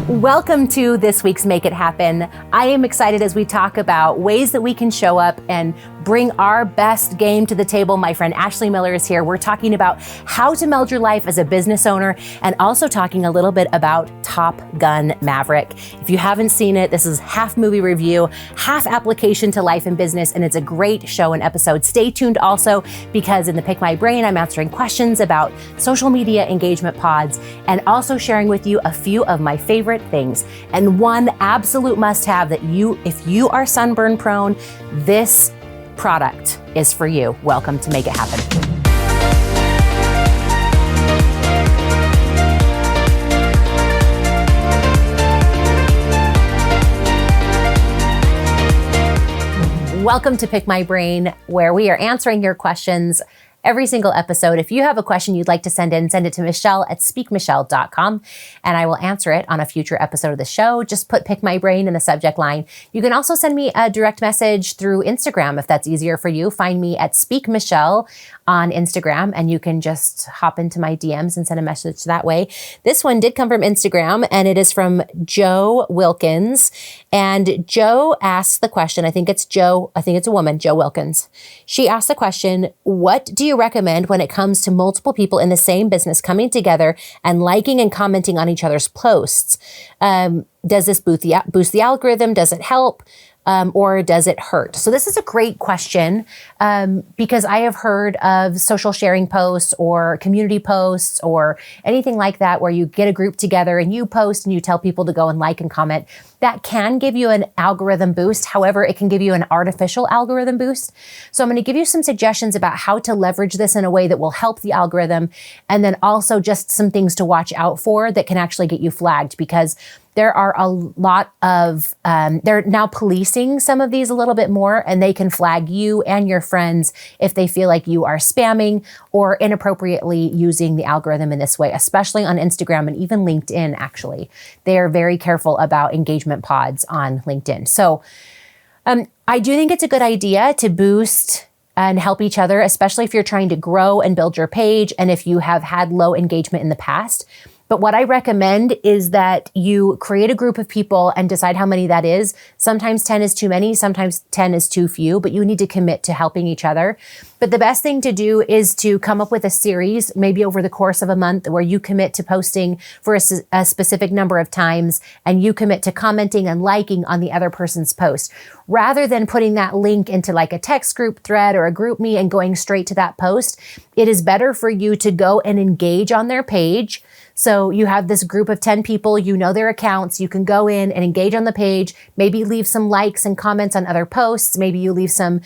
Welcome to this week's Make It Happen. I am excited as we talk about ways that we can show up and bring our best game to the table. My friend Ashley Miller is here. We're talking about how to meld your life as a business owner and also talking a little bit about Top Gun Maverick. If you haven't seen it, this is half movie review, half application to life and business, and it's a great show and episode. Stay tuned also because in the Pick My Brain, I'm answering questions about social media engagement pods and also sharing with you a few of my favorite things. And one absolute must-have that if you are sunburn prone, this product is for you. Welcome to Make It Happen. Welcome to Pick My Brain, where we are answering your questions every single episode. If you have a question you'd like to send it to Michelle at speakmichelle.com, and I will answer it on a future episode of the show. Just put Pick My Brain in the subject line. You can also send me a direct message through Instagram if that's easier for you. Find me at speakmichelle on Instagram, and you can just hop into my DMs and send a message that way. This one did come from Instagram, and it is from Joe Wilkins. And Joe asked the question, I think it's a woman, Joe Wilkins. She asked the question, what do you recommend when it comes to multiple people in the same business coming together and liking and commenting on each other's posts? Does this boost the algorithm? Does it help? Or does it hurt? So this is a great question because I have heard of social sharing posts or community posts or anything like that where you get a group together and you post and you tell people to go and like and comment. That can give you an algorithm boost. However, it can give you an artificial algorithm boost. So I'm going to give you some suggestions about how to leverage this in a way that will help the algorithm, and then also just some things to watch out for that can actually get you flagged, because there are a lot of, they're now policing some of these a little bit more, and they can flag you and your friends if they feel like you are spamming or inappropriately using the algorithm in this way, especially on Instagram and even LinkedIn, actually. They are very careful about engagement pods on LinkedIn. So I do think it's a good idea to boost and help each other, especially if you're trying to grow and build your page and if you have had low engagement in the past. But what I recommend is that you create a group of people and decide how many that is. Sometimes 10 is too many, sometimes 10 is too few, but you need to commit to helping each other. But the best thing to do is to come up with a series, maybe over the course of a month, where you commit to posting for a specific number of times, and you commit to commenting and liking on the other person's post. Rather than putting that link into like a text group thread or a group me and going straight to that post, it is better for you to go and engage on their page. So you have this group of 10 people, you know their accounts, you can go in and engage on the page, maybe leave some likes and comments on other posts, maybe you leave some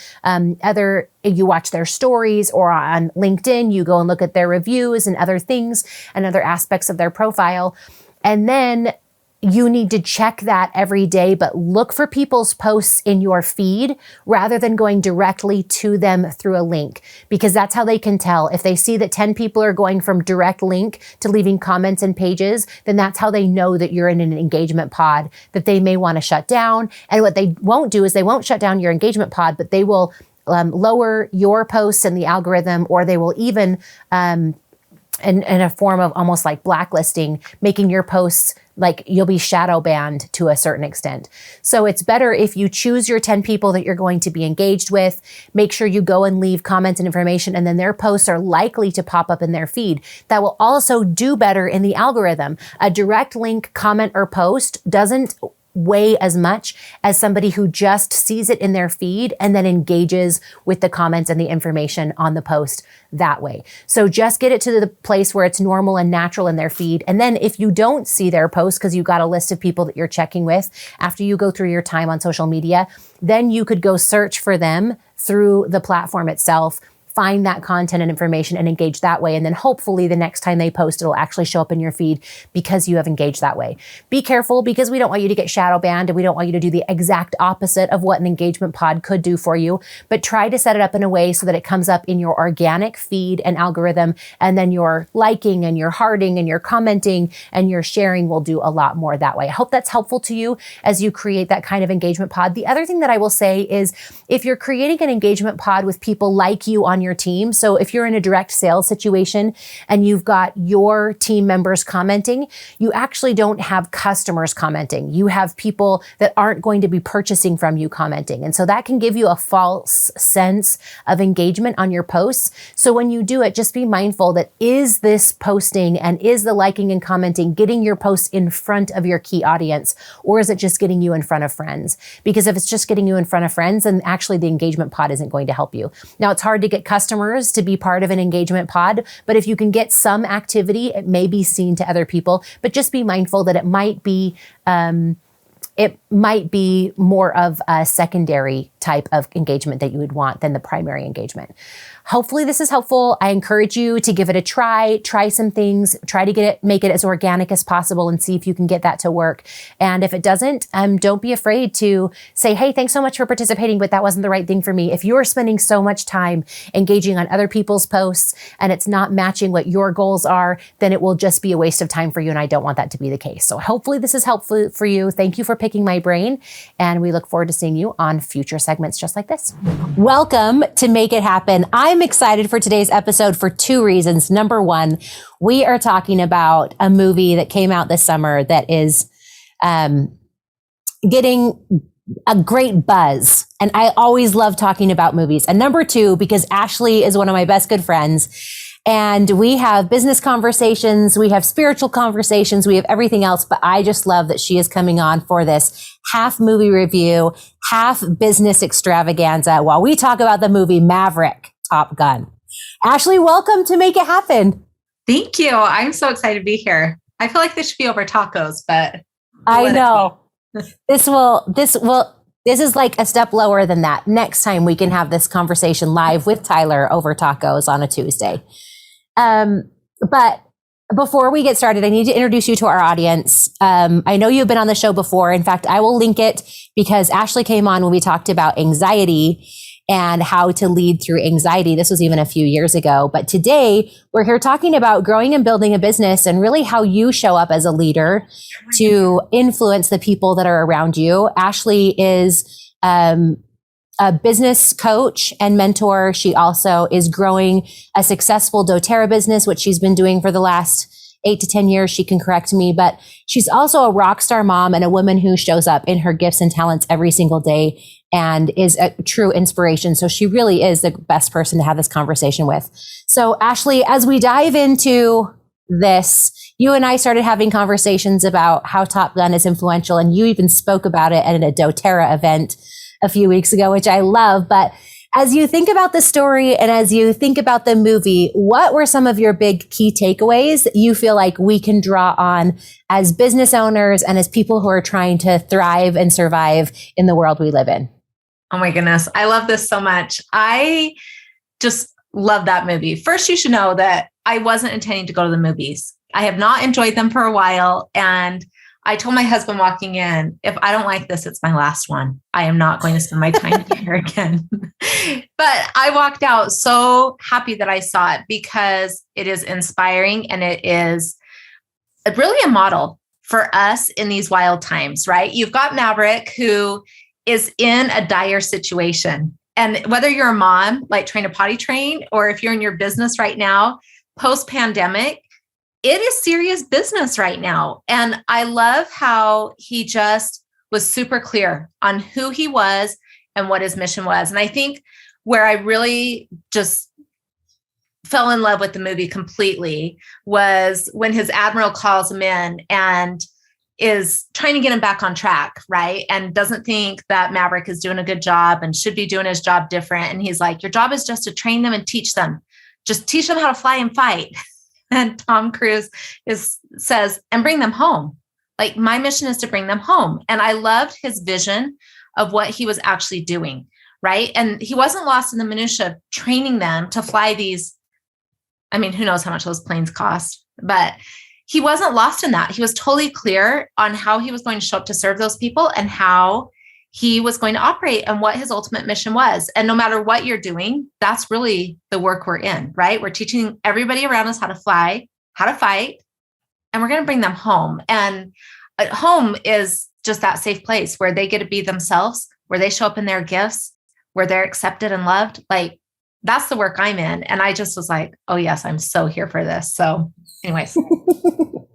you watch their stories, or on LinkedIn, you go and look at their reviews and other things and other aspects of their profile. And then you need to check that every day, but look for people's posts in your feed rather than going directly to them through a link, because that's how they can tell. If they see that 10 people are going from direct link to leaving comments and pages, then that's how they know that you're in an engagement pod that they may want to shut down. And what they won't do is they won't shut down your engagement pod, but they will lower your posts in the algorithm, or they will even in a form of almost like blacklisting, making your posts like you'll be shadow banned to a certain extent. So it's better if you choose your 10 people that you're going to be engaged with, make sure you go and leave comments and information, and then their posts are likely to pop up in their feed. That will also do better in the algorithm. A direct link comment or post doesn't weigh as much as somebody who just sees it in their feed and then engages with the comments and the information on the post that way. So just get it to the place where it's normal and natural in their feed. And then if you don't see their post because you've got a list of people that you're checking with after you go through your time on social media, then you could go search for them through the platform itself, find that content and information and engage that way. And then hopefully the next time they post, it'll actually show up in your feed because you have engaged that way. Be careful, because we don't want you to get shadow banned, and we don't want you to do the exact opposite of what an engagement pod could do for you. But try to set it up in a way so that it comes up in your organic feed and algorithm, and then your liking and your hearting and your commenting and your sharing will do a lot more that way. I hope that's helpful to you as you create that kind of engagement pod. The other thing that I will say is, if you're creating an engagement pod with people like you on your your team. So if you're in a direct sales situation and you've got your team members commenting, you actually don't have customers commenting. You have people that aren't going to be purchasing from you commenting. And so that can give you a false sense of engagement on your posts. So when you do it, just be mindful that is this posting and is the liking and commenting getting your posts in front of your key audience, or is it just getting you in front of friends? Because if it's just getting you in front of friends, then actually the engagement pod isn't going to help you. Now, it's hard to get customers to be part of an engagement pod, but if you can get some activity, it may be seen to other people, but just be mindful that it might be more of a secondary type of engagement that you would want than the primary engagement. Hopefully this is helpful. I encourage you to give it a try some things, try to make it as organic as possible and see if you can get that to work. And if it doesn't, don't be afraid to say, hey, thanks so much for participating, but that wasn't the right thing for me. If you're spending so much time engaging on other people's posts and it's not matching what your goals are, then it will just be a waste of time for you. And I don't want that to be the case. So hopefully this is helpful for you. Thank you for picking my brain. And we look forward to seeing you on future segments just like this. Welcome to Make It Happen. I'm excited for today's episode for two reasons. Number one, we are talking about a movie that came out this summer that is getting a great buzz. And I always love talking about movies. And number two, because Ashley is one of my best good friends. And we have business conversations, we have spiritual conversations, we have everything else. But I just love that she is coming on for this half movie review, half business extravaganza while we talk about the movie Maverick, Top Gun. Ashley, welcome to Make It Happen. Thank you. I'm so excited to be here. I feel like this should be over tacos, but I know this is like a step lower than that. Next time we can have this conversation live with Tyler over tacos on a Tuesday. But before we get started, I need to introduce you to our audience. I know you've been on the show before. In fact, I will link it because Ashley came on when we talked about anxiety and how to lead through anxiety. This was even a few years ago. But today we're here talking about growing and building a business and really how you show up as a leader to influence the people that are around you. Ashley is a business coach and mentor. She also is growing a successful doTERRA business, which she's been doing for the last 8 to 10 years. She can correct me, but she's also a rock star mom and a woman who shows up in her gifts and talents every single day and is a true inspiration. So she really is the best person to have this conversation with. So Ashley, as we dive into this, you and I started having conversations about how Top Gun is influential, and you even spoke about it at a doTERRA event a few weeks ago, which I love. But as you think about the story and as you think about the movie, what were some of your big key takeaways that you feel like we can draw on as business owners and as people who are trying to thrive and survive in the world we live in? Oh my goodness. I love this so much. I just love that movie. First, you should know that I wasn't intending to go to the movies. I have not enjoyed them for a while. And I told my husband walking in, if I don't like this, it's my last one. I am not going to spend my time here again. But I walked out so happy that I saw it because it is inspiring and it is really a model for us in these wild times, right? You've got Maverick, who is in a dire situation. And whether you're a mom, like trying to potty train, or if you're in your business right now, post-pandemic, it is serious business right now. And I love how he just was super clear on who he was and what his mission was. And I think where I really just fell in love with the movie completely was when his admiral calls him in and is trying to get him back on track, right? And doesn't think that Maverick is doing a good job and should be doing his job different. And he's like, your job is just to train them and teach them. Just teach them how to fly and fight. And Tom Cruise says, and bring them home. Like, my mission is to bring them home. And I loved his vision of what he was actually doing, right? And he wasn't lost in the minutia of training them to fly these. I mean, who knows how much those planes cost, but he wasn't lost in that. He was totally clear on how he was going to show up to serve those people and how he was going to operate and what his ultimate mission was. And no matter what you're doing, that's really the work we're in, right? We're teaching everybody around us how to fly, how to fight, and we're going to bring them home. And home is just that safe place where they get to be themselves, where they show up in their gifts, where they're accepted and loved. Like, that's the work I'm in. And I just was like, oh yes, I'm so here for this. So anyways,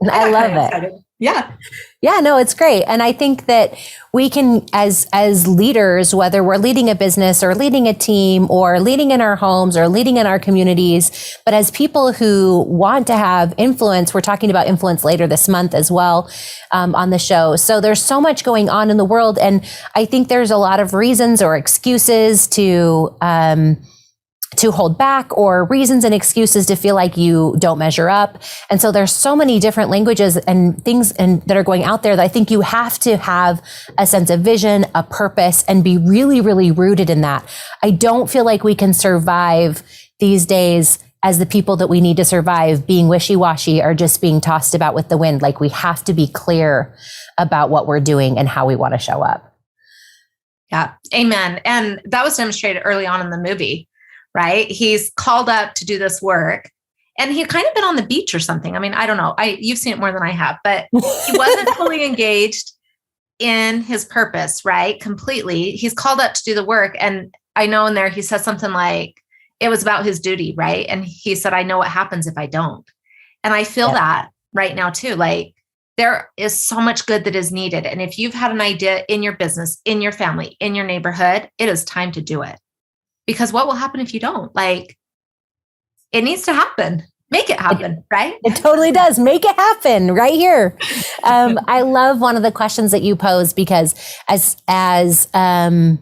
I love it. Excited. Yeah. Yeah, no, it's great. And I think that we can, as leaders, whether we're leading a business or leading a team or leading in our homes or leading in our communities, but as people who want to have influence, we're talking about influence later this month as well on the show. So there's so much going on in the world. And I think there's a lot of reasons or excuses to hold back, or reasons and excuses to feel like you don't measure up. And so there's so many different languages and things that are going out there that I think you have to have a sense of vision, a purpose, and be really, really rooted in that. I don't feel like we can survive these days as the people that we need to survive being wishy-washy or just being tossed about with the wind. Like, we have to be clear about what we're doing and how we want to show up. Yeah. Amen. And that was demonstrated early on in the movie. Right? He's called up to do this work, and he'd kind of been on the beach or something. I mean, I don't know. You've seen it more than I have, but he wasn't fully engaged in his purpose, right? Completely. He's called up to do the work. And I know in there, he says something like, it was about his duty, right? And he said, I know what happens if I don't. And I feel that right now too. Like, there is so much good that is needed. And if you've had an idea in your business, in your family, in your neighborhood, it is time to do it. Because what will happen if you don't? Like, it needs to happen. Make it happen, right? It totally does. Make it happen right here. I love one of the questions that you pose, because as I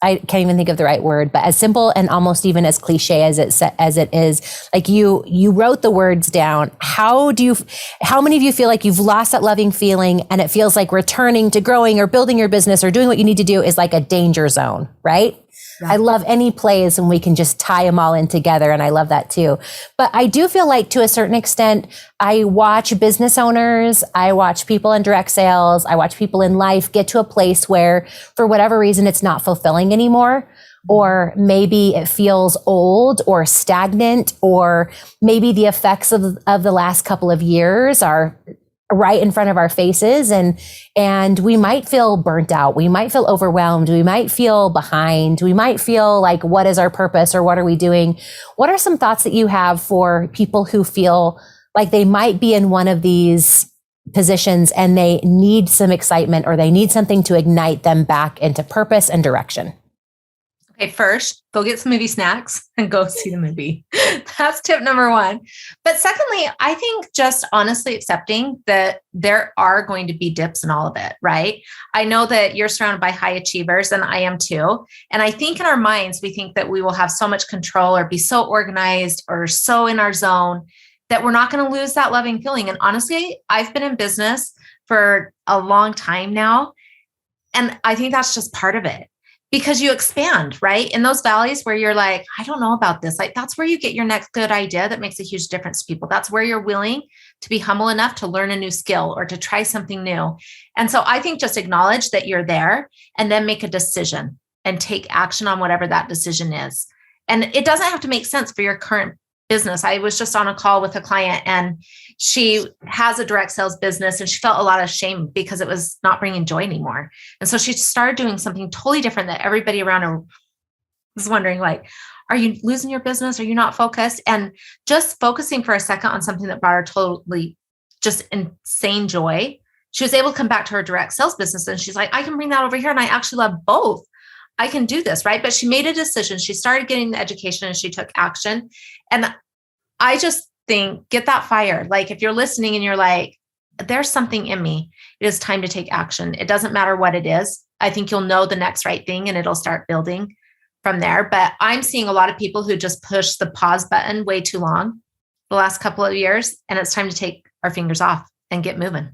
can't even think of the right word, but as simple and almost even as cliche as it is, like you wrote the words down. How many of you feel like you've lost that loving feeling, and it feels like returning to growing or building your business or doing what you need to do is like a danger zone, right? I love any plays when we can just tie them all in together. And I love that too. But I do feel like, to a certain extent, I watch business owners, I watch people in direct sales, I watch people in life get to a place where, for whatever reason, it's not fulfilling anymore. Or maybe it feels old or stagnant, or maybe the effects of the last couple of years are right in front of our faces, and we might feel burnt out. We might feel overwhelmed. We might feel behind. We might feel like, what is our purpose, or what are we doing? What are some thoughts that you have for people who feel like they might be in one of these positions and they need some excitement, or they need something to ignite them back into purpose and direction? Okay, first, go get some movie snacks and go see the movie. That's tip number one. But secondly, I think just honestly accepting that there are going to be dips in all of it, right? I know that you're surrounded by high achievers, and I am too. And I think in our minds, we think that we will have so much control or be so organized or so in our zone that we're not going to lose that loving feeling. And honestly, I've been in business for a long time now, and I think that's just part of it. Because you expand, right? In those valleys where you're like, I don't know about this. Like, that's where you get your next good idea that makes a huge difference to people. That's where you're willing to be humble enough to learn a new skill or to try something new. And so I think just acknowledge that you're there, and then make a decision and take action on whatever that decision is. And it doesn't have to make sense for your current business. I was just on a call with a client, and she has a direct sales business, and she felt a lot of shame because it was not bringing joy anymore. And so she started doing something totally different that everybody around her was wondering, like, are you losing your business? Are you not focused? And just focusing for a second on something that brought her totally just insane joy. She was able to come back to her direct sales business, and she's like, I can bring that over here. And I actually love both. I can do this, right? But she made a decision. She started getting the education, and she took action. And I just think, get that fire. Like, if you're listening and you're like, there's something in me, it is time to take action. It doesn't matter what it is. I think you'll know the next right thing, and it'll start building from there. But I'm seeing a lot of people who just push the pause button way too long the last couple of years. And it's time to take our fingers off and get moving.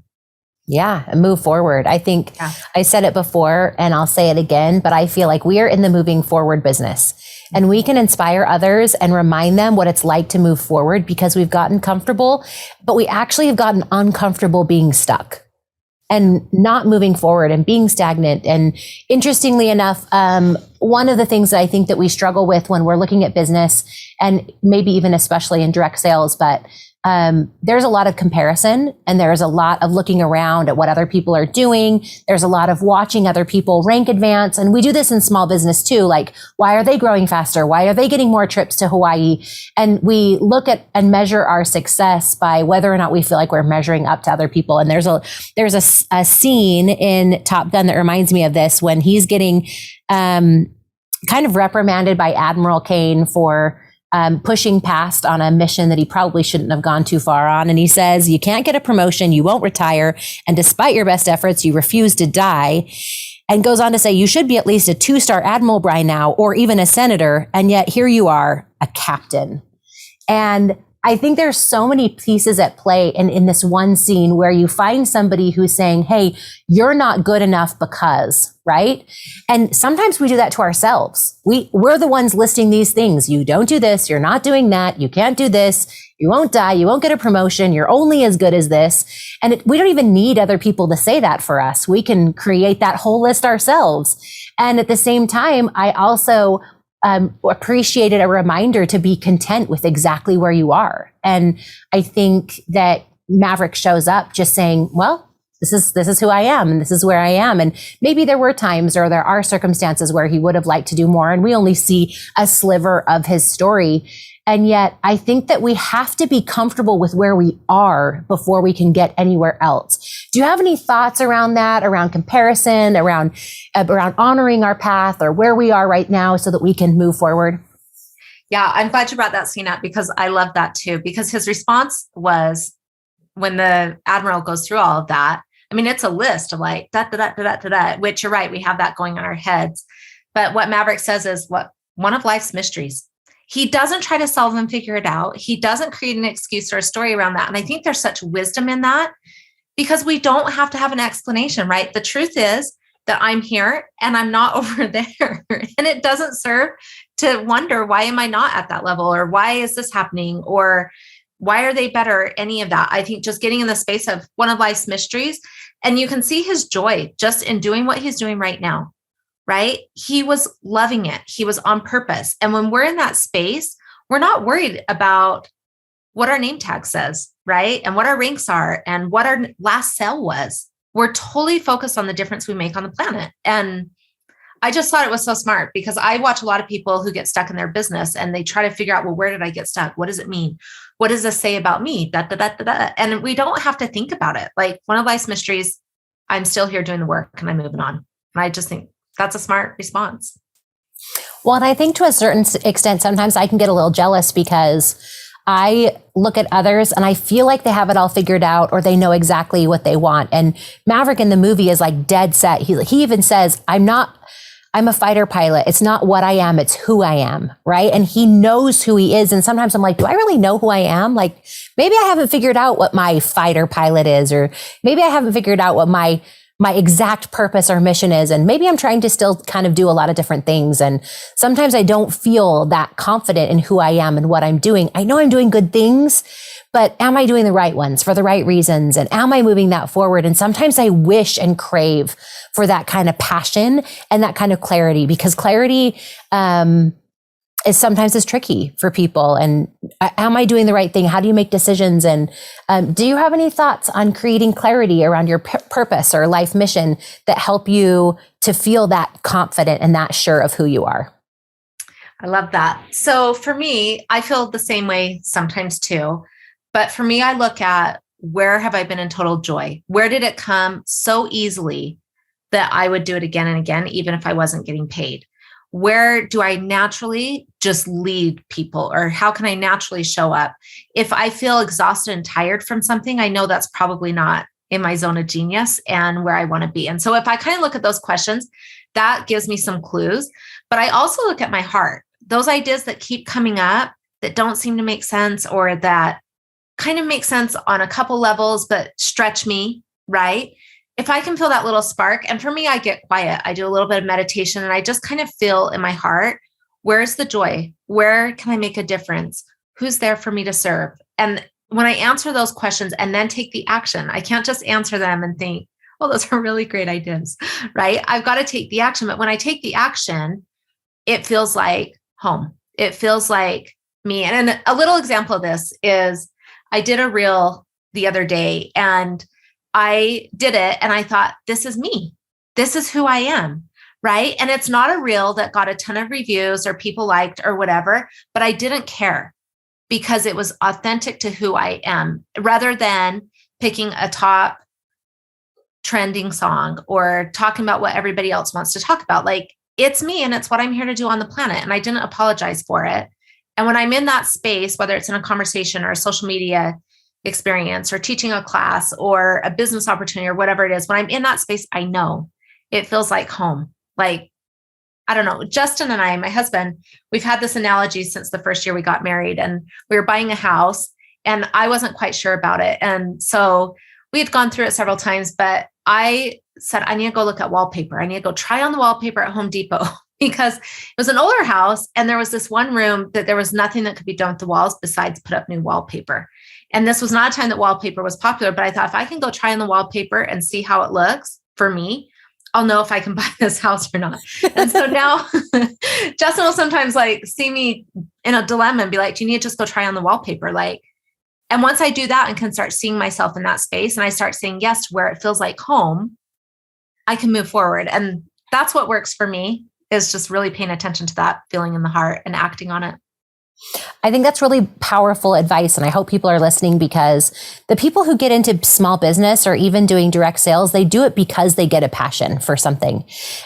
Yeah, and move forward. I think I said it before, and I'll say it again, but I feel like we are in the moving forward business, and we can inspire others and remind them what it's like to move forward, because we've gotten comfortable, but we actually have gotten uncomfortable being stuck and not moving forward and being stagnant. And interestingly enough, one of the things that I think that we struggle with when we're looking at business, and maybe even especially in direct sales, but there's a lot of comparison, and there's a lot of looking around at what other people are doing. There's a lot of watching other people rank advance. And we do this in small business too. Like, why are they growing faster? Why are they getting more trips to Hawaii? And we look at and measure our success by whether or not we feel like we're measuring up to other people. And there's a scene in Top Gun that reminds me of this, when he's getting kind of reprimanded by Admiral Kane for pushing past on a mission that he probably shouldn't have gone too far on. And he says, you can't get a promotion, you won't retire, and despite your best efforts, you refuse to die. And goes on to say, you should be at least a 2-star admiral by now, or even a senator, and yet here you are, a captain. And I think there's so many pieces at play in this one scene where you find somebody who's saying, hey, you're not good enough because, right? And sometimes we do that to ourselves. We're the ones listing these things. You don't do this. You're not doing that. You can't do this. You won't die. You won't get a promotion. You're only as good as this. And we don't even need other people to say that for us. We can create that whole list ourselves. And at the same time, I also appreciated a reminder to be content with exactly where you are. And I think that Maverick shows up just saying, well, this is who I am, and this is where I am. And maybe there were times, or there are circumstances where he would have liked to do more, and we only see a sliver of his story. And yet I think that we have to be comfortable with where we are before we can get anywhere else. Do you have any thoughts around that, around comparison, around honoring our path or where we are right now so that we can move forward? Yeah, I'm glad you brought that scene up, because I love that too, because his response was, when the admiral goes through all of that, I mean, it's a list of like, which you're right, we have that going on our heads. But what Maverick says is one of life's mysteries. He doesn't try to solve and figure it out. He doesn't create an excuse or a story around that. And I think there's such wisdom in that, because we don't have to have an explanation, right? The truth is that I'm here and I'm not over there. And it doesn't serve to wonder, why am I not at that level? Or why is this happening? Or why are they better? Any of that. I think just getting in the space of one of life's mysteries, and you can see his joy just in doing what he's doing right now. Right? He was loving it. He was on purpose. And when we're in that space, we're not worried about what our name tag says, right? And what our ranks are and what our last sale was. We're totally focused on the difference we make on the planet. And I just thought it was so smart, because I watch a lot of people who get stuck in their business and they try to figure out, well, where did I get stuck? What does it mean? What does this say about me? And we don't have to think about it. Like, one of life's mysteries, I'm still here doing the work and I'm moving on. And I just think that's a smart response. Well, and I think to a certain extent, sometimes I can get a little jealous, because I look at others and I feel like they have it all figured out, or they know exactly what they want. And Maverick in the movie is like dead set. He even says, I'm a fighter pilot. It's not what I am, it's who I am, right? And he knows who he is. And sometimes I'm like, do I really know who I am? Like, maybe I haven't figured out what my fighter pilot is, or maybe I haven't figured out what my exact purpose or mission is. And maybe I'm trying to still kind of do a lot of different things. And sometimes I don't feel that confident in who I am and what I'm doing. I know I'm doing good things, but am I doing the right ones for the right reasons? And am I moving that forward? And sometimes I wish and crave for that kind of passion and that kind of clarity, because clarity, is tricky for people. And am I doing the right thing? How do you make decisions? And do you have any thoughts on creating clarity around your purpose or life mission that help you to feel that confident and that sure of who you are? I love that. So for me, I feel the same way sometimes too. But for me, I look at, where have I been in total joy? Where did it come so easily that I would do it again and again, even if I wasn't getting paid? Where do I naturally just lead people, or how can I naturally show up? If I feel exhausted and tired from something, I know that's probably not in my zone of genius and where I want to be. And so if I kind of look at those questions, that gives me some clues. But I also look at my heart, those ideas that keep coming up that don't seem to make sense, or that kind of make sense on a couple levels, but stretch me, right? If I can feel that little spark, and for me, I get quiet. I do a little bit of meditation, and I just kind of feel in my heart, where's the joy? Where can I make a difference? Who's there for me to serve? And when I answer those questions and then take the action, I can't just answer them and think, oh, those are really great ideas, right? I've got to take the action. But when I take the action, it feels like home. It feels like me. And a little example of this is, I did a reel the other day and I did it and I thought, this is me. This is who I am. Right. And it's not a reel that got a ton of reviews or people liked or whatever, but I didn't care because it was authentic to who I am rather than picking a top trending song or talking about what everybody else wants to talk about. Like, it's me and it's what I'm here to do on the planet. And I didn't apologize for it. And when I'm in that space, whether it's in a conversation or a social media experience or teaching a class or a business opportunity or whatever it is, when I'm in that space, I know it feels like home. Like, I don't know, Justin and I, my husband, we've had this analogy since the first year we got married, and we were buying a house and I wasn't quite sure about it. And so we had gone through it several times, but I said, I need to go look at wallpaper. I need to go try on the wallpaper at Home Depot because it was an older house. And there was this one room that there was nothing that could be done with the walls besides put up new wallpaper. And this was not a time that wallpaper was popular, but I thought if I can go try on the wallpaper and see how it looks for me, I'll know if I can buy this house or not. And so now Justin will sometimes like see me in a dilemma and be like, do you need to just go try on the wallpaper? Like, and once I do that and can start seeing myself in that space and I start saying yes to where it feels like home, I can move forward. And that's what works for me, is just really paying attention to that feeling in the heart and acting on it. I think that's really powerful advice. And I hope people are listening, because the people who get into small business or even doing direct sales, they do it because they get a passion for something.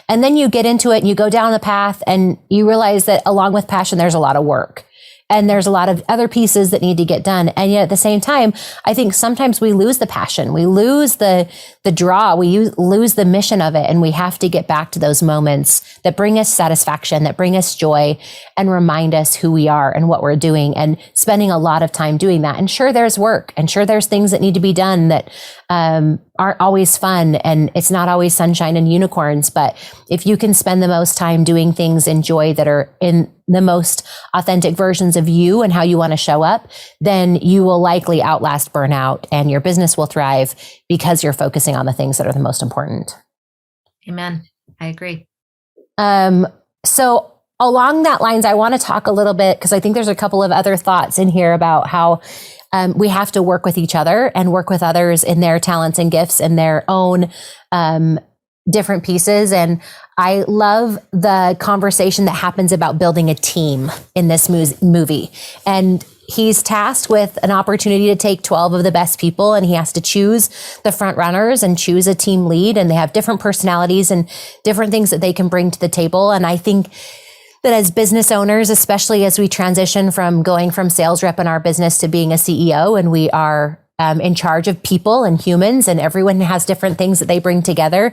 And then you get into it and you go down the path and you realize that along with passion, there's a lot of work. And there's a lot of other pieces that need to get done. And yet at the same time, I think sometimes we lose the passion. We lose the draw. We lose the mission of it. And we have to get back to those moments that bring us satisfaction, that bring us joy, and remind us who we are and what we're doing, and spending a lot of time doing that. And sure, there's work, and sure, there's things that need to be done that aren't always fun. And it's not always sunshine and unicorns. But if you can spend the most time doing things in joy that are in the most authentic versions of you and how you want to show up, then you will likely outlast burnout and your business will thrive because you're focusing on the things that are the most important. Amen. I agree. So along that lines, I want to talk a little bit, because I think there's a couple of other thoughts in here about how we have to work with each other and work with others in their talents and gifts and their own different pieces. And I love the conversation that happens about building a team in this movie. And he's tasked with an opportunity to take 12 of the best people, and he has to choose the front runners and choose a team lead. And they have different personalities and different things that they can bring to the table. And I think that as business owners, especially as we transition from going from sales rep in our business to being a CEO, and we are in charge of people and humans, and everyone has different things that they bring together.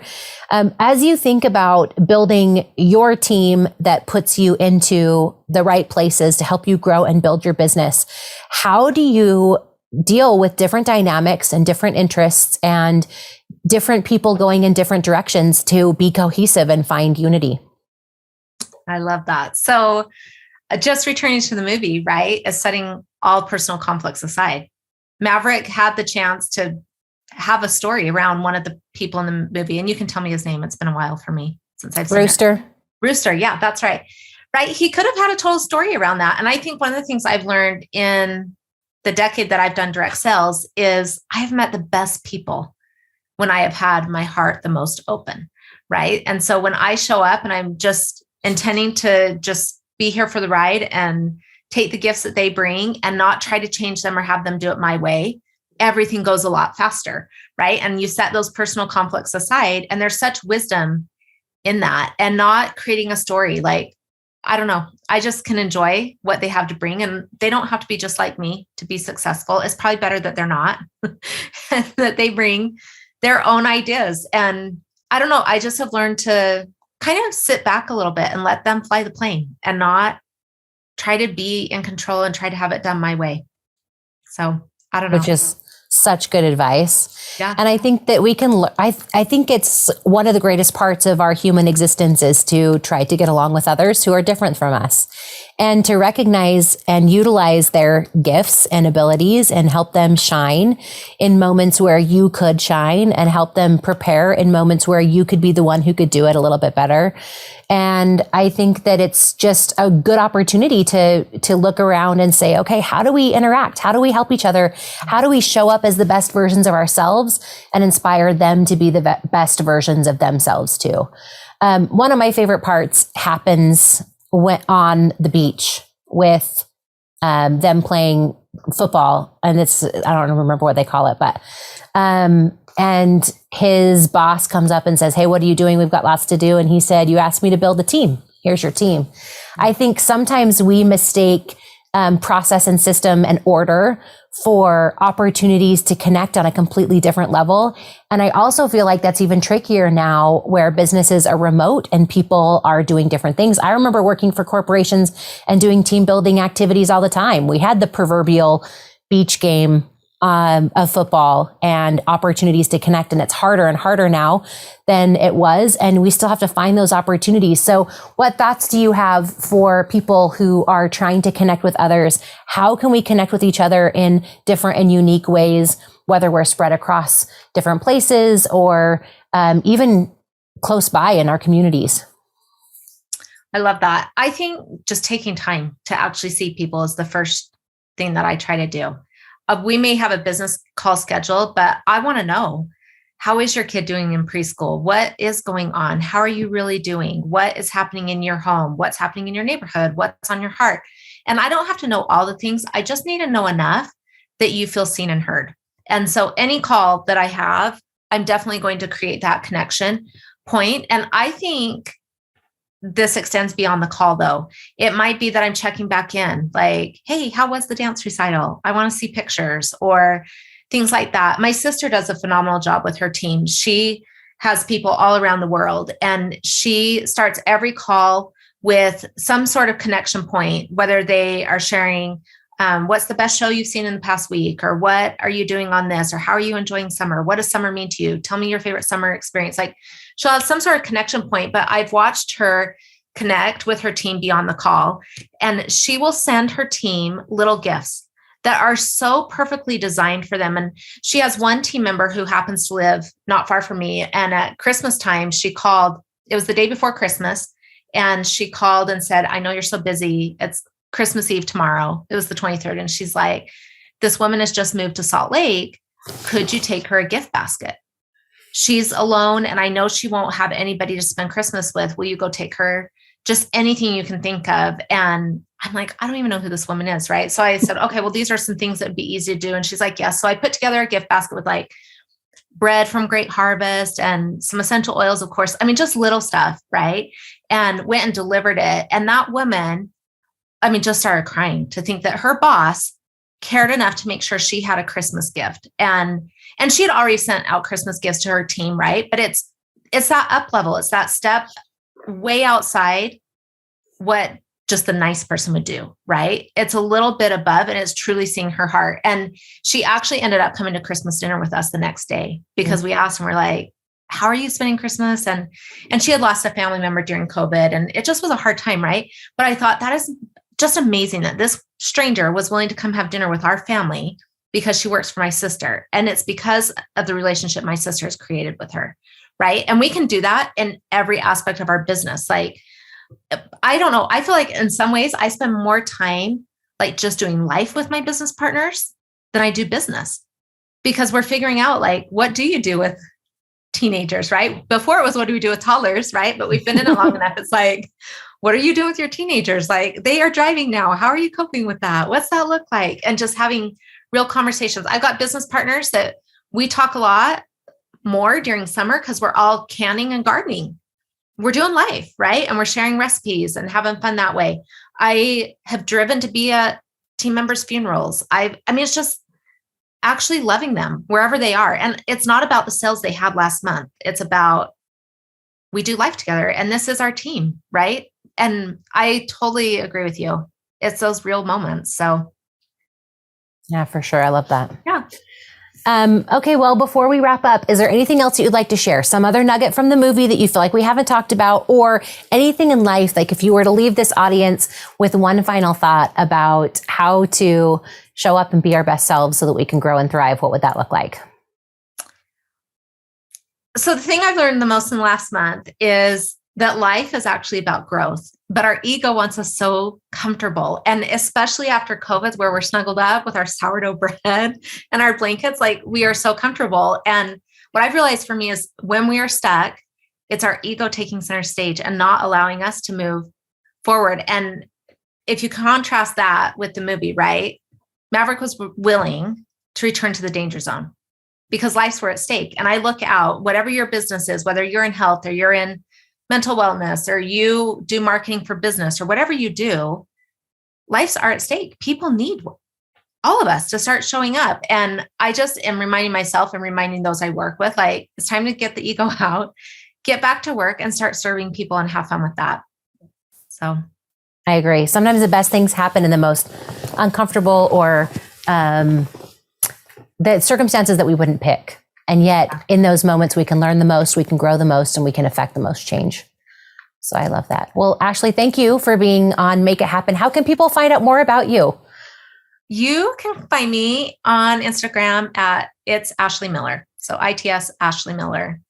As you think about building your team that puts you into the right places to help you grow and build your business, how do you deal with different dynamics and different interests and different people going in different directions to be cohesive and find unity? I love that. So just returning to the movie, right, is setting all personal conflicts aside. Maverick had the chance to have a story around one of the people in the movie. And you can tell me his name. It's been a while for me since I've seen Rooster. Rooster. Yeah, that's right. Right. He could have had a total story around that. And I think one of the things I've learned in the decade that I've done direct sales is I have met the best people when I have had my heart the most open. Right. And so when I show up and I'm just intending to just be here for the ride and take the gifts that they bring and not try to change them or have them do it my way, everything goes a lot faster, right? And you set those personal conflicts aside, and there's such wisdom in that, and not creating a story. Like, I don't know, I just can enjoy what they have to bring, and they don't have to be just like me to be successful. It's probably better that they're not, that they bring their own ideas. And I don't know, I just have learned to kind of sit back a little bit and let them fly the plane and not try to be in control and try to have it done my way. So I don't know. Which is such good advice. Yeah. And I think that we can, I think it's one of the greatest parts of our human existence is to try to get along with others who are different from us. and to recognize and utilize their gifts and abilities and help them shine in moments where you could shine, and help them prepare in moments where you could be the one who could do it a little bit better. And I think that it's just a good opportunity to look around and say, okay, how do we interact? How do we help each other? How do we show up as the best versions of ourselves and inspire them to be the best versions of themselves too? One of my favorite parts happens on the beach with them playing football. And I don't remember what they call it, but and his boss comes up and says, hey, what are you doing? We've got lots to do. And he said, you asked me to build a team. Here's your team. I think sometimes we mistake process and system and order for opportunities to connect on a completely different level. And I also feel like that's even trickier now, where businesses are remote and people are doing different things. I remember working for corporations and doing team building activities all the time. We had the proverbial beach game of football and opportunities to connect. And it's harder and harder now than it was. And we still have to find those opportunities. So what thoughts do you have for people who are trying to connect with others? How can we connect with each other in different and unique ways, whether we're spread across different places or even close by in our communities? I love that. I think just taking time to actually see people is the first thing that I try to do. We may have a business call scheduled, but I want to know, how is your kid doing in preschool? What is going on? How are you really doing? What is happening in your home? What's happening in your neighborhood? What's on your heart? And I don't have to know all the things. I just need to know enough that you feel seen and heard. And so any call that I have, I'm definitely going to create that connection point. And I think this extends beyond the call, though. It might be that I'm checking back in, like, hey, how was the dance recital? I want to see pictures or things like that. My sister does a phenomenal job with her team. She has people all around the world, and she starts every call with some sort of connection point, whether they are sharing what's the best show you've seen in the past week, or what are you doing on this, or how are you enjoying summer? What does summer mean to you? Tell me your favorite summer experience. Like, she'll have some sort of connection point, but I've watched her connect with her team beyond the call, and she will send her team little gifts that are so perfectly designed for them. And she has one team member who happens to live not far from me. And at Christmas time, she called, it was the day before Christmas. And she called and said, I know you're so busy. It's Christmas Eve tomorrow. It was the 23rd. And she's like, this woman has just moved to Salt Lake. Could you take her a gift basket? She's alone, and I know she won't have anybody to spend Christmas with. Will you go take her? Just anything you can think of. And I'm like, I don't even know who this woman is, right? So I said, okay, well, these are some things that would be easy to do. And she's like, yes. So I put together a gift basket with like bread from Great Harvest and some essential oils, of course. I mean, just little stuff, right? And went and delivered it. And that woman, I mean, just started crying to think that her boss cared enough to make sure she had a Christmas gift. And she had already sent out Christmas gifts to her team, right? But it's that up level. It's that step way outside what just the nice person would do, right? It's a little bit above, and it's truly seeing her heart. And she actually ended up coming to Christmas dinner with us the next day, because we asked, and we're like, how are you spending Christmas? And she had lost a family member during COVID, and it just was a hard time, right? But I thought that is just amazing that this stranger was willing to come have dinner with our family because she works for my sister. And it's because of the relationship my sister has created with her, right? And we can do that in every aspect of our business. Like, I don't know. I feel like in some ways I spend more time like just doing life with my business partners than I do business, because we're figuring out like, what do you do with teenagers, right? Before it was, what do we do with toddlers, right? But we've been in it long enough. It's like, what are you doing with your teenagers? Like, they are driving now. How are you coping with that? What's that look like? And just having real conversations. I've got business partners that we talk a lot more during summer because we're all canning and gardening. We're doing life, right? And we're sharing recipes and having fun that way. I have driven to be at team members' funerals. I mean, it's just actually loving them wherever they are. And it's not about the sales they had last month. It's about, we do life together, and this is our team, right? And I totally agree with you. It's those real moments. So yeah, for sure. I love that. Yeah. Okay, well, before we wrap up, is there anything else that you'd like to share? Some other nugget from the movie that you feel like we haven't talked about, or anything in life, like if you were to leave this audience with one final thought about how to show up and be our best selves so that we can grow and thrive, what would that look like? So the thing I've learned the most in the last month is that life is actually about growth, but our ego wants us so comfortable. And especially after COVID, where we're snuggled up with our sourdough bread and our blankets, like we are so comfortable. And what I've realized for me is when we are stuck, it's our ego taking center stage and not allowing us to move forward. And if you contrast that with the movie, right? Maverick was willing to return to the danger zone because life's were at stake. And I look out, whatever your business is, whether you're in health or you're in mental wellness, or you do marketing for business, or whatever you do, lives are at stake. People need all of us to start showing up. And I just am reminding myself and reminding those I work with, like, it's time to get the ego out, get back to work and start serving people and have fun with that. So I agree. Sometimes the best things happen in the most uncomfortable or the circumstances that we wouldn't pick. And yet in those moments, we can learn the most, we can grow the most, and we can affect the most change. So I love that. Well, Ashley, thank you for being on Make It Happen. How can people find out more about you? You can find me on Instagram at It's Ashley Miller. So ITS Ashley Miller,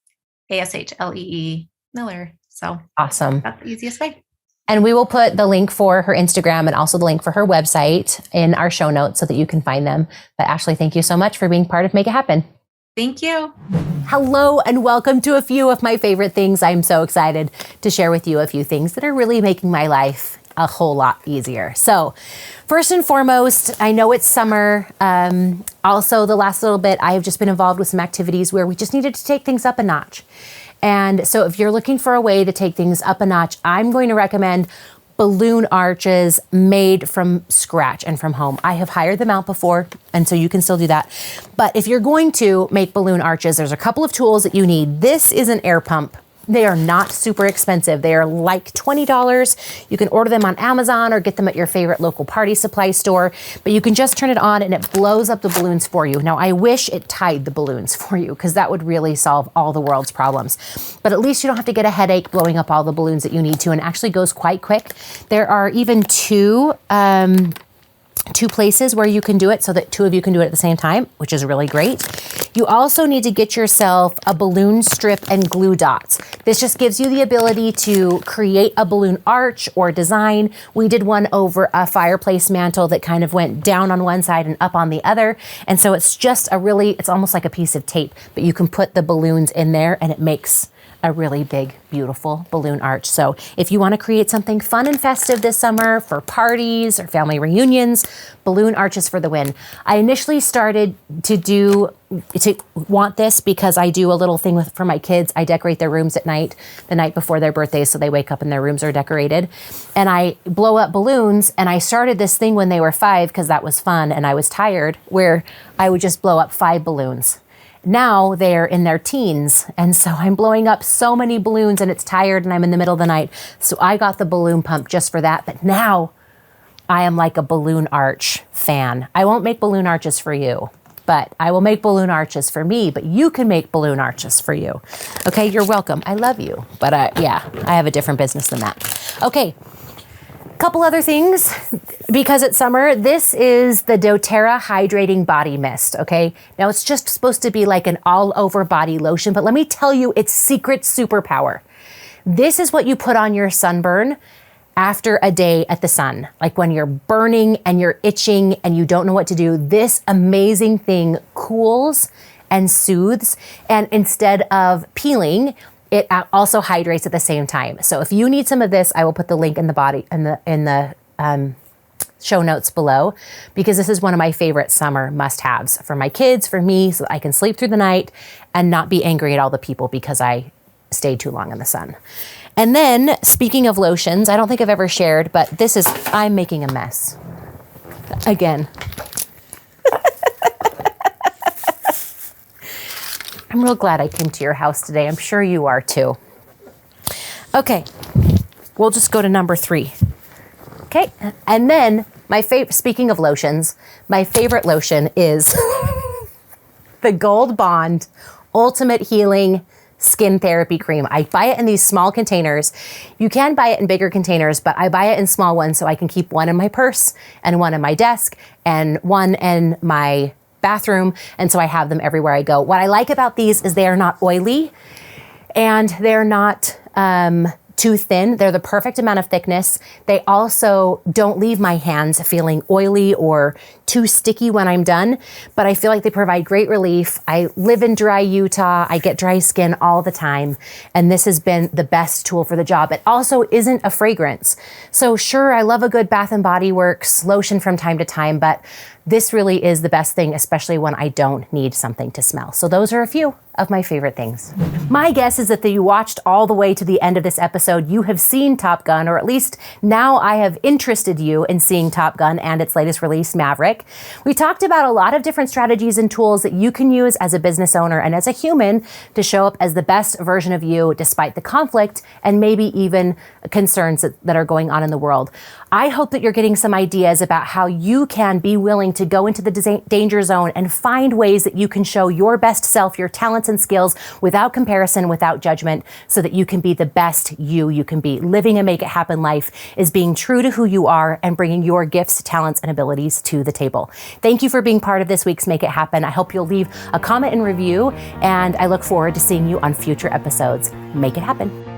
ASHLEE Miller. So awesome. That's the easiest way. And we will put the link for her Instagram and also the link for her website in our show notes so that you can find them. But Ashley, thank you so much for being part of Make It Happen. Thank you. Hello and welcome to a few of my favorite things. I'm so excited to share with you a few things that are really making my life a whole lot easier. So first and foremost, I know it's summer. Also, the last little bit, I have just been involved with some activities where we just needed to take things up a notch. And so if you're looking for a way to take things up a notch, I'm going to recommend balloon arches made from scratch and from home. I have hired them out before, and so you can still do that. But if you're going to make balloon arches, there's a couple of tools that you need. This is an air pump. They are not super expensive. They are like $20. You can order them on Amazon or get them at your favorite local party supply store, but you can just turn it on and it blows up the balloons for you. Now, I wish it tied the balloons for you because that would really solve all the world's problems. But at least you don't have to get a headache blowing up all the balloons that you need to, and it actually goes quite quick. There are even two places where you can do it so that two of you can do it at the same time, which is really great. You also need to get yourself a balloon strip and glue dots. This just gives you the ability to create a balloon arch or design. We did one over a fireplace mantle that kind of went down on one side and up on the other. And so it's just it's almost like a piece of tape, but you can put the balloons in there and it makes a really big, beautiful balloon arch. So if you want to create something fun and festive this summer for parties or family reunions, balloon arches for the win. I initially started to want this because I do a little thing for my kids. I decorate their rooms at night, the night before their birthdays, so they wake up and their rooms are decorated. And I blow up balloons, and I started this thing when they were 5 because that was fun and I was tired, where I would just blow up 5 balloons. Now they're in their teens, and so I'm blowing up so many balloons and it's tired and I'm in the middle of the night. So I got the balloon pump just for that, but now I am like a balloon arch fan. I won't make balloon arches for you, but I will make balloon arches for me, but you can make balloon arches for you. Okay, you're welcome. I love you, but I have a different business than that. Okay. Couple other things, because it's summer. This is the doTERRA Hydrating Body Mist, okay? Now, it's just supposed to be like an all-over body lotion, but let me tell you its secret superpower. This is what you put on your sunburn after a day at the sun. Like when you're burning and you're itching and you don't know what to do, this amazing thing cools and soothes, and instead of peeling, it also hydrates at the same time. So if you need some of this, I will put the link in the show notes below, because this is one of my favorite summer must-haves for my kids, for me, so I can sleep through the night and not be angry at all the people because I stayed too long in the sun. And then, speaking of lotions, I don't think I've ever shared, but I'm making a mess. Again. I'm real glad I came to your house today. I'm sure you are too. Okay, we'll just go to number 3. Okay, and then speaking of lotions, my favorite lotion is the Gold Bond Ultimate Healing Skin Therapy Cream. I buy it in these small containers. You can buy it in bigger containers, but I buy it in small ones so I can keep one in my purse and one in my desk and one in my bathroom. And so I have them everywhere I go. What I like about these is they are not oily and they're not too thin. They're the perfect amount of thickness. They also don't leave my hands feeling oily or too sticky when I'm done, but I feel like they provide great relief. I live in dry Utah. I get dry skin all the time, and this has been the best tool for the job. It also isn't a fragrance. So sure, I love a good Bath & Body Works lotion from time to time, but this really is the best thing, especially when I don't need something to smell. So those are a few of my favorite things. My guess is that you watched all the way to the end of this episode. You have seen Top Gun, or at least now I have interested you in seeing Top Gun and its latest release, Maverick. We talked about a lot of different strategies and tools that you can use as a business owner and as a human to show up as the best version of you despite the conflict and maybe even concerns that are going on in the world. I hope that you're getting some ideas about how you can be willing to go into the danger zone and find ways that you can show your best self, your talents and skills without comparison, without judgment, so that you can be the best you can be. Living a make it happen life is being true to who you are and bringing your gifts, talents, and abilities to the table. Thank you for being part of this week's Make It Happen. I hope you'll leave a comment and review, and I look forward to seeing you on future episodes. Make it happen.